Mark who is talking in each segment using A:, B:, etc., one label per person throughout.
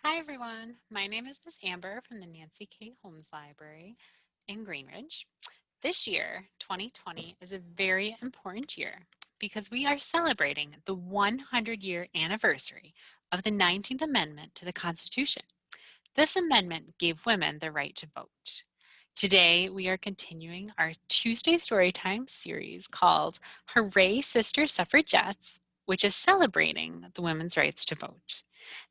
A: Hi everyone, my name is Miss Amber from the Nancy K. Holmes Library in Greenridge. This year, 2020, is a very important year because we are celebrating the 100-year anniversary of the 19th Amendment to the Constitution. This amendment gave women the right to vote. Today, we are continuing our Tuesday Storytime series called Hooray, Sister Suffragettes, which is celebrating the women's rights to vote.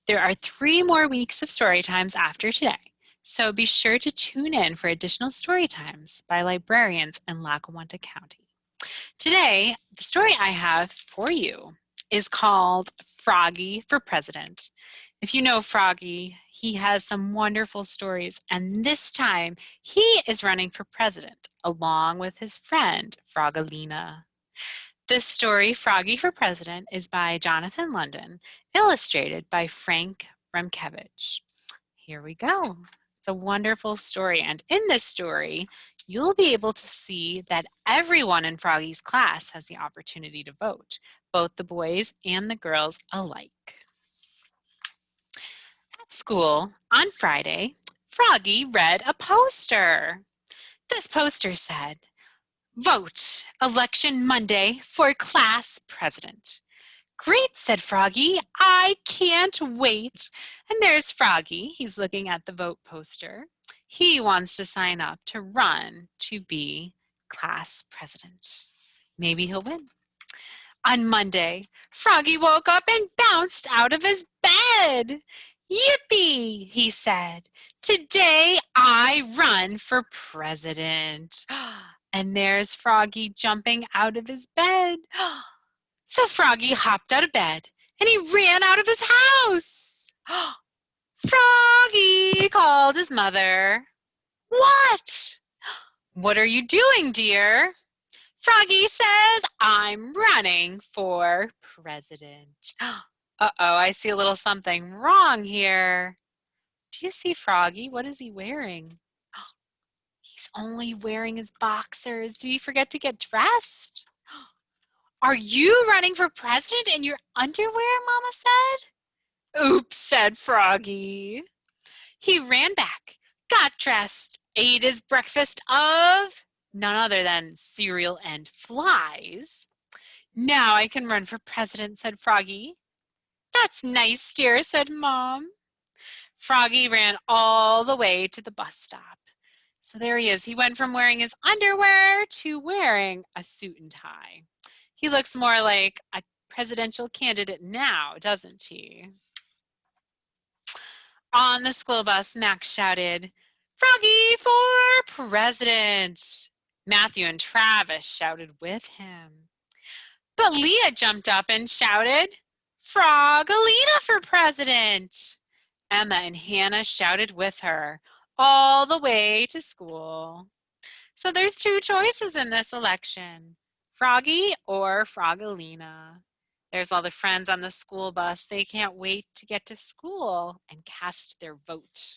A: There are 3 more weeks of story times after today, so be sure to tune in for additional story times by librarians in Lackawanna County. Today, the story I have for you is called Froggy for President. If you know Froggy, he has some wonderful stories, and this time he is running for president along with his friend Frogalina. This story, Froggy for President, is by Jonathan London, illustrated by Frank Remkevich. Here we go. It's a wonderful story, and in this story, you'll be able to see that everyone in Froggy's class has the opportunity to vote, both the boys and the girls alike. At school, on Friday, Froggy read a poster. This poster said, "Vote election Monday for class president." "Great," said Froggy. "I can't wait." And there's Froggy. He's looking at the vote poster. He wants to sign up to run to be class president. Maybe he'll win. On Monday, Froggy woke up and bounced out of his bed. "Yippee," he said. "Today I run for president." And there's Froggy jumping out of his bed. So Froggy hopped out of bed and he ran out of his house. "Froggy," called his mother. "What?" "What are you doing, dear?" "Froggy says I'm running for president." Uh-oh, I see a little something wrong here. Do you see Froggy? What is he wearing? He's only wearing his boxers. Did he forget to get dressed? "Are you running for president in your underwear?" Mama said. "Oops," said Froggy. He ran back, got dressed, ate his breakfast of none other than cereal and flies. "Now I can run for president," said Froggy. "That's nice, dear," said Mom. Froggy ran all the way to the bus stop. So there he is. He went from wearing his underwear to wearing a suit and tie. He looks more like a presidential candidate now, doesn't he? On the school bus, Max shouted, "Froggy for president!" Matthew and Travis shouted with him. But Leah jumped up and shouted, "Frogalina for president!" Emma and Hannah shouted with her all the way to school. So there's 2 choices in this election, Froggy or Frogalina. There's all the friends on the school bus. They can't wait to get to school and cast their vote.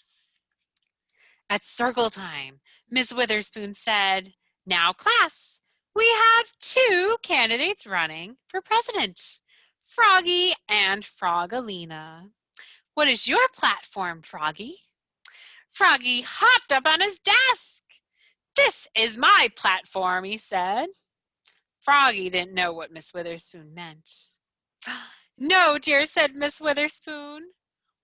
A: At circle time, Miss Witherspoon said, "Now class, we have 2 candidates running for president, Froggy and Frogalina. What is your platform, Froggy?" Froggy hopped up on his desk. "This is my platform," he said. Froggy didn't know what Miss Witherspoon meant. "No, dear," said Miss Witherspoon.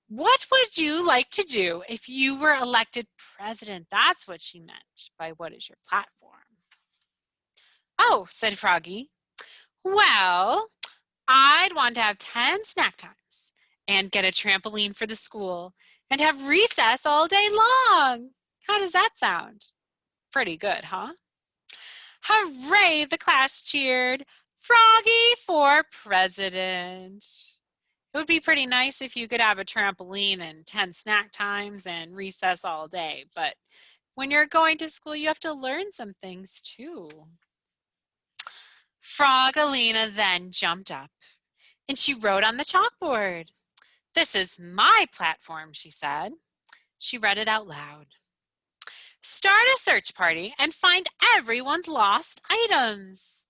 A: "What would you like to do if you were elected president?" That's what she meant by "what is your platform?" "Oh," said Froggy. "Well, I'd want to have 10 snack times and get a trampoline for the school and have recess all day long." How does that sound? Pretty good, huh? Hooray, the class cheered. Froggy for president. It would be pretty nice if you could have a trampoline and 10 snack times and recess all day, but when you're going to school, you have to learn some things too. Frogalina then jumped up and she wrote on the chalkboard. "This is my platform," she said. She read it out loud. "Start a search party and find everyone's lost items.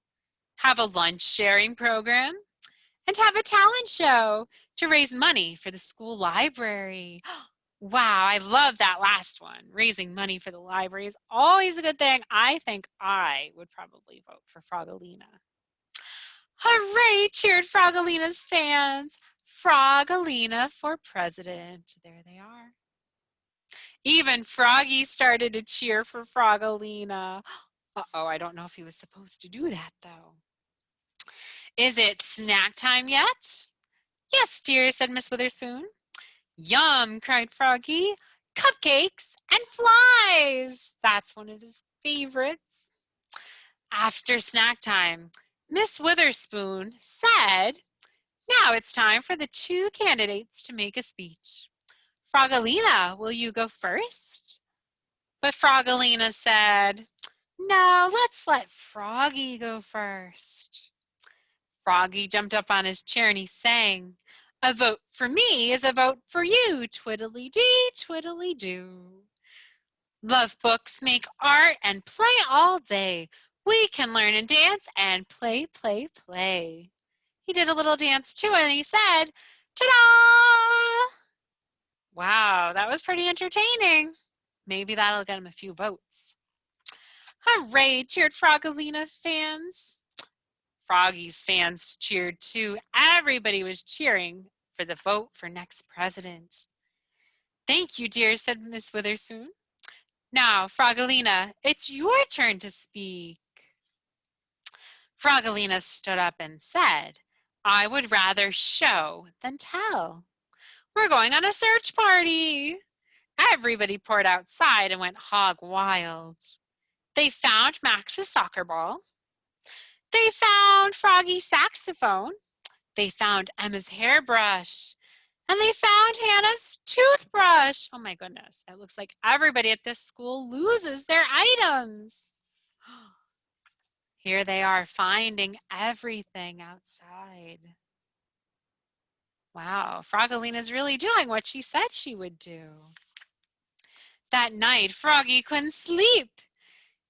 A: Have a lunch sharing program and have a talent show to raise money for the school library. Wow, I love that last one. Raising money for the library is always a good thing. I think I would probably vote for Froggalina. Hooray, cheered Froggalina's fans. Froggalina for president. There they are. Even Froggy started to cheer for Froggalina. Uh-oh, I don't know if he was supposed to do that, though. Is it snack time yet? Yes, dear, said Miss Witherspoon. Yum, cried Froggy. Cupcakes and flies. That's one of his favorites. After snack time, Miss Witherspoon said, now it's time for the two candidates to make a speech. Froggalina, will you go first? But Froggalina said, no, let's let Froggy go first. Froggy jumped up on his chair and he sang, a vote for me is a vote for you, twiddly-dee, twiddly-doo. Love books, make art, and play all day. We can learn and dance and play, play, play. He did a little dance too and he said, ta-da! Wow, that was pretty entertaining. Maybe that'll get him a few votes. Hooray, cheered Froggalina fans. Froggy's fans cheered too. Everybody was cheering for the vote for next president. Thank you, dear, said Miss Witherspoon. Now, Froggalina, it's your turn to speak. Froggalina stood up and said, I would rather show than tell. We're going on a search party. Everybody poured outside and went hog wild. They found Max's soccer ball. They found Froggy's saxophone. They found Emma's hairbrush. And they found Hannah's toothbrush. Oh my goodness, it looks like everybody at this school loses their items. Here they are finding everything outside. Wow, Froggalina's really doing what she said she would do. That night, Froggy couldn't sleep.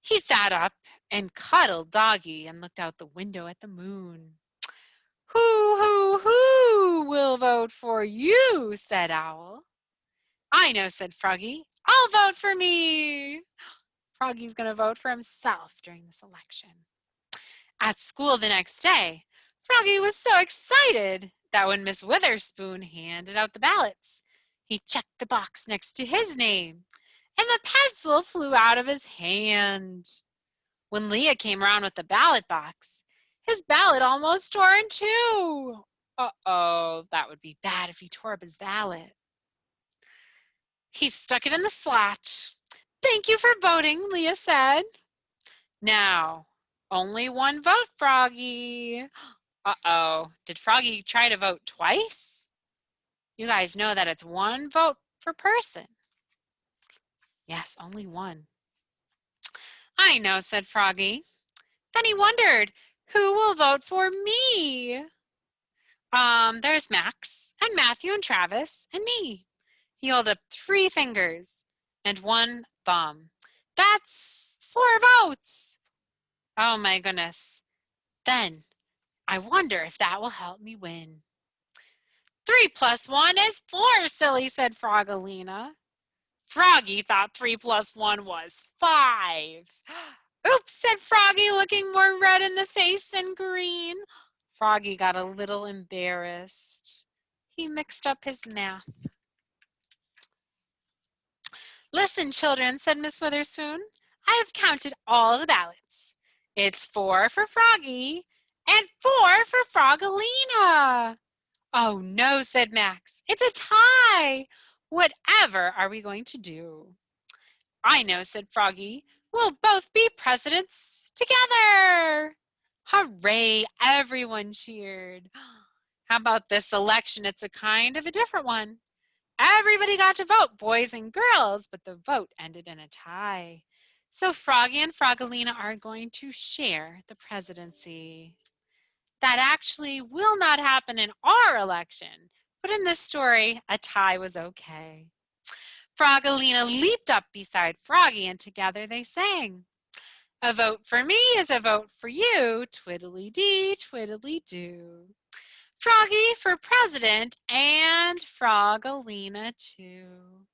A: He sat up and cuddled Doggy and looked out the window at the moon. Who will vote for you, said Owl. I know, said Froggy. I'll vote for me. Froggy's going to vote for himself during this election. At school the next day, Froggy was so excited that when Miss Witherspoon handed out the ballots, he checked the box next to his name, and the pencil flew out of his hand. When Leah came around with the ballot box, his ballot almost tore in two. Uh-oh, that would be bad if he tore up his ballot. He stuck it in the slot. Thank you for voting, Leah said. Now, only one vote, Froggy. Uh-oh, did Froggy try to vote twice? You guys know that it's one vote per person. Yes, only one. I know, said Froggy. Then he wondered, who will vote for me? There's Max and Matthew and Travis and me. He held up 3 fingers and 1 thumb. That's 4 votes. Oh my goodness. Then I wonder if that will help me win. 3 plus 1 is 4, silly, said Froggalina. Froggy thought 3 plus 1 was 5. Oops, said Froggy, looking more red in the face than green. Froggy got a little embarrassed. He mixed up his math. Listen, children, said Miss Witherspoon. I have counted all the ballots. It's 4 for Froggy and 4 for Froggalina. Oh no, said Max. It's a tie. Whatever are we going to do? I know, said Froggy. We'll both be presidents together. Hooray, everyone cheered. How about this election? It's a kind of a different one. Everybody got to vote, boys and girls, but the vote ended in a tie. So Froggy and Froggalina are going to share the presidency. That actually will not happen in our election, but in this story, a tie was okay. Froggalina leaped up beside Froggy, and together they sang. A vote for me is a vote for you, twiddly-dee, twiddly-doo. Froggy for president and Frogalina too.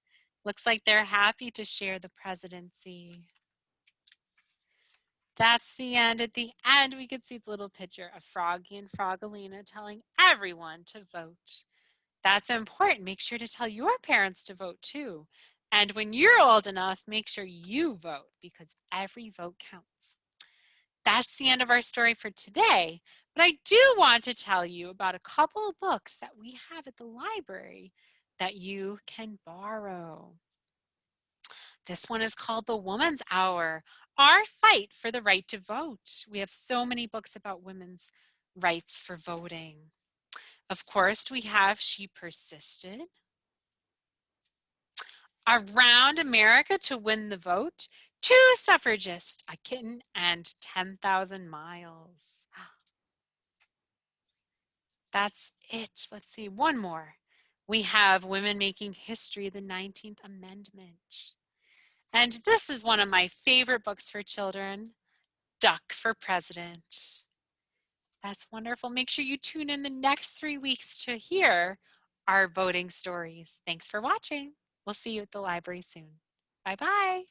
A: Looks like they're happy to share the presidency. That's the end. At the end, we could see the little picture of Froggy and Frogalina telling everyone to vote. That's important. Make sure to tell your parents to vote too. And when you're old enough, make sure you vote because every vote counts. That's the end of our story for today. But I do want to tell you about a couple of books that we have at the library that you can borrow. This one is called The Woman's Hour, Our Fight for the Right to Vote. We have so many books about women's rights for voting. Of course, we have She Persisted, Around America to Win the Vote, Two Suffragists, A Kitten, and 10,000 Miles. That's it. Let's see, one more. We have Women Making History, the 19th Amendment. And this is one of my favorite books for children, Duck for President. That's wonderful. Make sure you tune in the next 3 weeks to hear our voting stories. Thanks for watching. We'll see you at the library soon. Bye-bye.